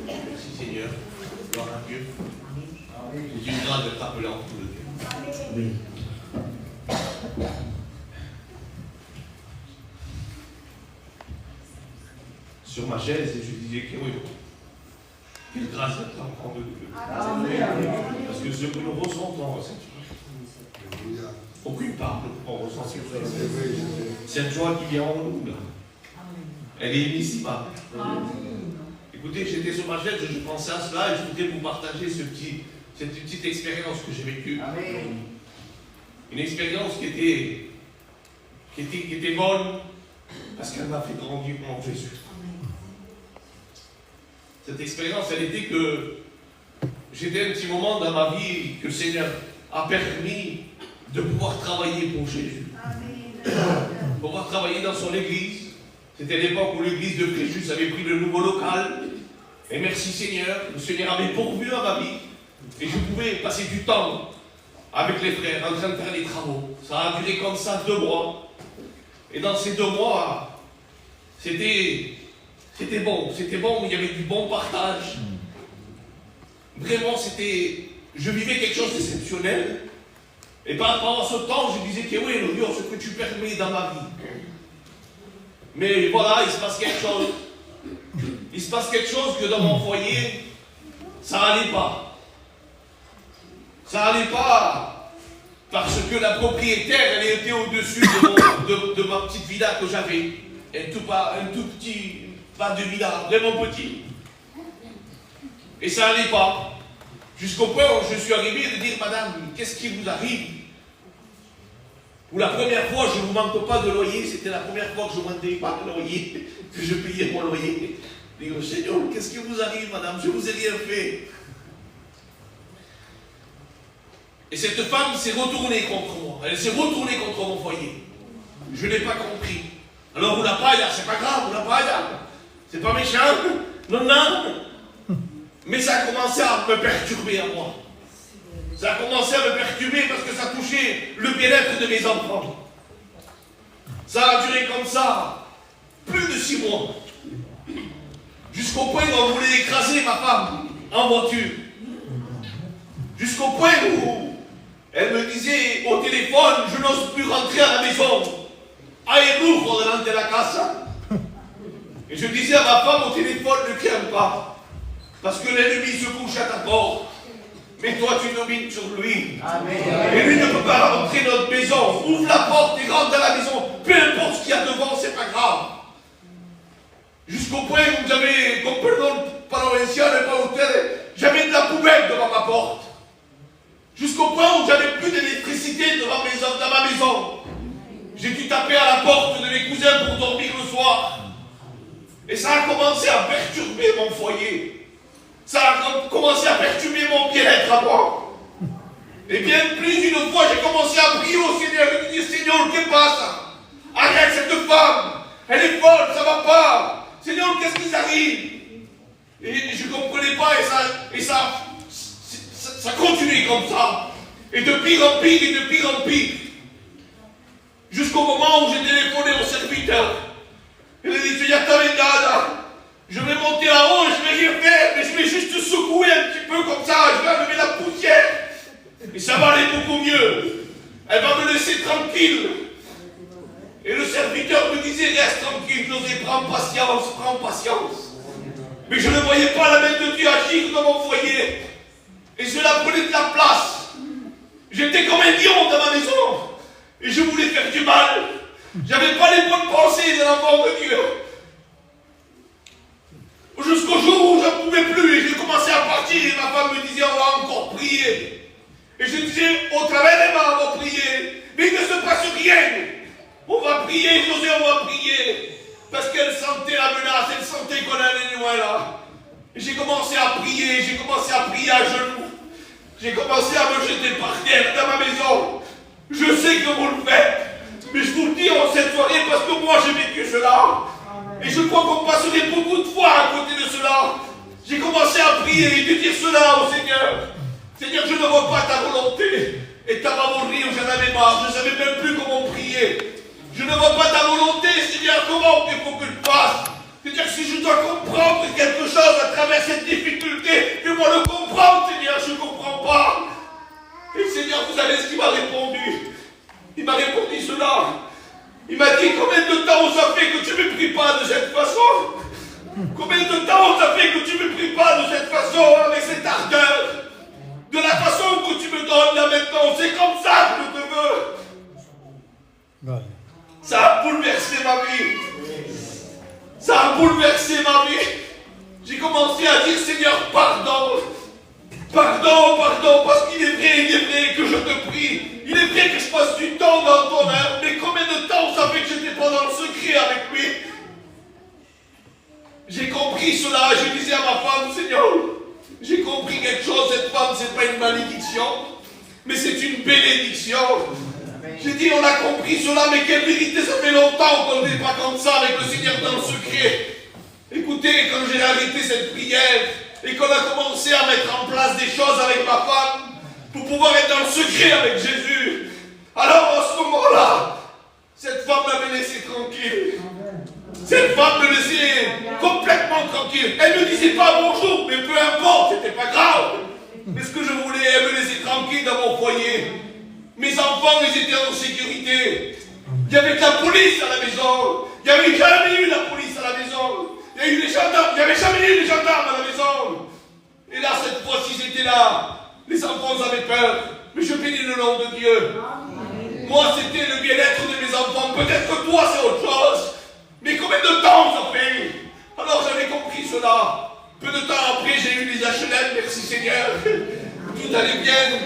Merci Seigneur. Gloire à Dieu. C'est une grâce d'être appelé en tout de Dieu. Oui. Sur ma chaise, et je disais que oui, quelle grâce d'être enfant de Dieu. Parce que ce que nous ressentons, aucune part ne peut ressentir cette joie qui vient en nous, là. Elle est iniciable. Écoutez, j'étais sur ma chaise, je pensais à cela et je voudrais vous partager cette petite expérience que j'ai vécue. Une expérience qui était bonne parce qu'elle m'a fait grandir en Jésus. Cette expérience, elle était que j'étais un petit moment dans ma vie que le Seigneur a permis de pouvoir travailler pour Jésus. Pouvoir travailler dans son église. C'était l'époque où l'église de Fréjus avait pris le nouveau local. Et merci Seigneur, le Seigneur avait pourvu à ma vie. Et je pouvais passer du temps avec les frères en train de faire les travaux. Ça a duré comme ça 2 mois. Et dans ces 2 mois, c'était bon, il y avait du bon partage. Vraiment, je vivais quelque chose d'exceptionnel. Et pendant ce temps, je disais que oui, Dieu, ce que tu permets dans ma vie. Mais voilà, il se passe quelque chose. Il se passe quelque chose que dans mon foyer, ça n'allait pas. Ça n'allait pas parce que la propriétaire, elle était au-dessus de ma petite villa que j'avais. Un tout petit, pas de villa, vraiment petit. Et ça n'allait pas. Jusqu'au point où je suis arrivé de dire, madame, qu'est-ce qui vous arrive? Pour la première fois, je ne vous manque pas de loyer. C'était la première fois que je ne manquais pas de loyer, que je payais mon loyer. Je dis, Seigneur, qu'est-ce qui vous arrive, madame? Je ne vous ai rien fait. Et cette femme s'est retournée contre moi. Elle s'est retournée contre mon foyer. Je n'ai pas compris. Alors, vous la paille, c'est pas grave, vous la paille. C'est pas méchant. Non, non. Mais ça a commencé à me perturber à moi. Ça a commencé à me perturber parce que ça touchait le bien-être de mes enfants. Ça a duré comme ça plus de 6 mois. Jusqu'au point où on voulait écraser ma femme en voiture. Jusqu'au point où elle me disait au téléphone, je n'ose plus rentrer à la maison. Allez-vous delante de la casa. Et je disais à ma femme au téléphone, ne crains pas. Parce que l'ennemi se couche à ta porte. Mais toi, tu domines sur lui. Amen. Et lui ne peut pas rentrer dans notre maison. Ouvre la porte et rentre dans la maison. Peu importe ce qu'il y a devant, c'est pas grave. Jusqu'au point où j'avais, comme pardon, pas l'ancienne, pas l'hôtel, j'avais de la poubelle devant ma porte. Jusqu'au point où j'avais plus d'électricité dans ma maison. J'ai dû taper à la porte de mes cousins pour dormir le soir. Et ça a commencé à perturber mon foyer. Ça a commencé à perturber mon bien-être à moi. Et bien plus d'une fois, j'ai commencé à prier au Seigneur. Je lui ai dit, Seigneur, qu'est-ce qui passe? Arrête cette femme. Elle est folle, ça ne va pas. Seigneur, qu'est-ce qui arrive? Et je ne comprenais pas et ça continuait comme ça. Et de pire en pire et de pire en pire. Jusqu'au moment où j'ai téléphoné au serviteur. Il a dit, je vais monter là-haut, je ne vais rien faire, mais je vais juste secouer un petit peu comme ça, je vais enlever la poussière. Et ça va aller beaucoup mieux. Elle va me laisser tranquille. Et le serviteur me disait, reste tranquille, José, prends patience, prends patience. Mais je ne voyais pas la main de Dieu agir dans mon foyer. Et cela prenait de la place. J'étais comme un lion dans ma maison. Et je voulais faire du mal. J'avais pas les bonnes pensées de l'enfant de Dieu. Jusqu'au jour où je ne pouvais plus, et j'ai commencé à partir, et ma femme me disait, on va encore prier. Et je disais, au travers des mains, on va prier. Mais il ne se passe rien. On va prier, José, on va prier. Parce qu'elle sentait la menace, elle sentait qu'on allait loin là. Et j'ai commencé à prier à genoux. J'ai commencé à me jeter par terre dans ma maison. Je sais que vous le faites. Mais je vous le dis en cette soirée parce que moi j'ai vécu cela. Et je crois qu'on passerait beaucoup de fois à côté de cela. J'ai commencé à prier et de dire cela au Seigneur. Seigneur, je ne vois pas ta volonté. Et ta volonté, j'en avais marre. Je ne savais même plus comment prier. Je ne vois pas ta volonté, Seigneur, comment il faut que je fasse. C'est-à-dire que si je dois comprendre quelque chose à travers cette difficulté, fais-moi le comprendre, Seigneur, je ne comprends pas. Et Seigneur, vous savez ce qu'il m'a répondu. Il m'a répondu cela. Il m'a dit, combien de temps ça fait que tu ne me pries pas de cette façon? Combien de temps ça fait que tu ne me pries pas de cette façon, avec cette ardeur? De la façon que tu me donnes là maintenant, c'est comme ça que je te veux. Ça a bouleversé ma vie. Ça a bouleversé ma vie. J'ai commencé à dire, Seigneur, pardon. Pardon, pardon, parce qu'il est vrai que je te prie. Il est vrai que je passe du temps dans ton œuvre. Mais combien de temps ça fait que j'étais pas dans le secret avec lui? J'ai compris cela. Je disais à ma femme, Seigneur, j'ai compris quelque chose. Cette femme, c'est pas une malédiction, mais c'est une bénédiction. J'ai dit, on a compris cela, mais quelle vérité, ça fait longtemps qu'on n'est pas comme ça avec le Seigneur dans le secret. Écoutez, quand j'ai arrêté cette prière et qu'on a commencé à mettre en place des choses avec ma femme pour pouvoir être dans le secret avec Jésus, alors en ce moment-là, cette femme m'avait laissé tranquille. Cette femme me laissait complètement tranquille. Elle ne me disait pas bonjour, mais peu importe, c'était pas grave. Mais ce que je voulais, elle me laissait tranquille dans mon foyer. Mes enfants, ils étaient en sécurité. Il y avait de la police à la maison. Il n'y avait jamais eu la police à la maison. Il y a eu les gendarmes. Il n'y avait jamais eu les gendarmes à la maison. Et là, cette fois-ci, ils étaient là. Les enfants avaient peur. Mais je bénis le nom de Dieu. Moi, c'était le bien-être de mes enfants. Peut-être que toi, c'est autre chose. Mais combien de temps ça fait? Alors, j'avais compris cela. Peu de temps après, j'ai eu les HLM. Merci Seigneur. Tout allait bien.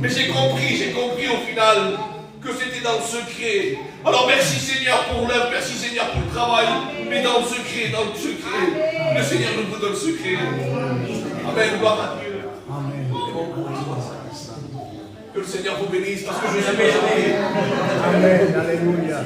Mais j'ai compris au final que c'était dans le secret. Alors merci Seigneur pour l'œuvre, merci Seigneur pour le travail, mais dans le secret, le Seigneur nous donne le secret. Amen, gloire à Dieu. Amen. Que le Seigneur vous bénisse parce que je suis jamais. Amen, alléluia.